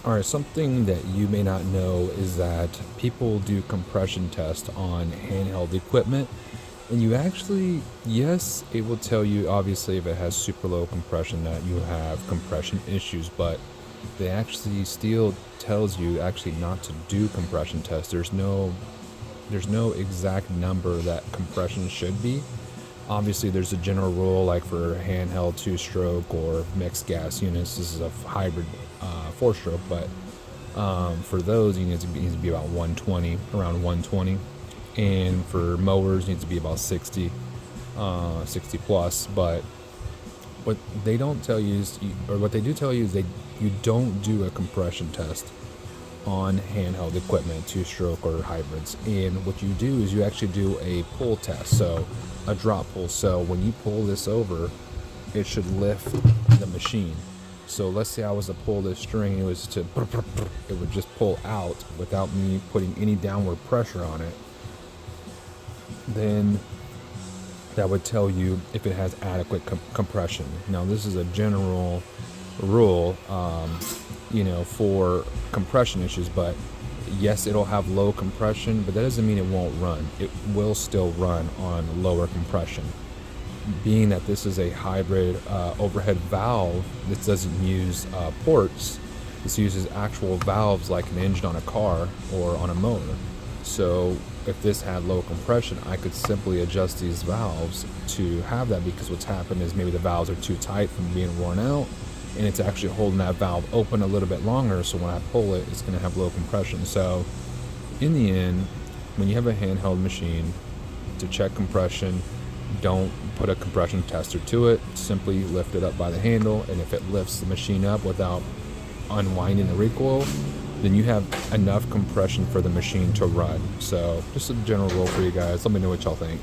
All right, something that you may not know is that people do compression tests on handheld equipment. And you actually, yes, it will tell you obviously if it has super low compression that you have compression issues, but they actually still tells you actually not to do compression tests. There's no exact number that compression should be. Obviously, there's a general rule like for handheld two-stroke or mixed gas units. This is a hybrid four-stroke, but for those, you needs to be about 120, around 120, and for mowers, it needs to be about 60, 60 plus. But what they don't tell you is, or what they do tell you is you don't do a compression test on handheld equipment, two-stroke or hybrids. And what you do is you actually do a pull test, so a drop pull. So when you pull this over, it should lift the machine. So let's say I was to pull this string, it would just pull out without me putting any downward pressure on it. Then that would tell you if it has adequate compression. Now this is a general rule, for compression issues, but yes, it'll have low compression, but that doesn't mean it won't run. It will still run on lower compression. Being that this is a hybrid overhead valve, this doesn't use ports. This uses actual valves like an engine on a car or on a motor. So if this had low compression, I could simply adjust these valves to have that, because what's happened is maybe the valves are too tight from being worn out, and it's actually holding that valve open a little bit longer, so when I pull it, it's going to have low compression. So in the end, when you have a handheld machine, to check compression, don't put a compression tester to it. Simply lift it up by the handle, and if it lifts the machine up without unwinding the recoil, then you have enough compression for the machine to run. So just a general rule for you guys. Let me know what y'all think.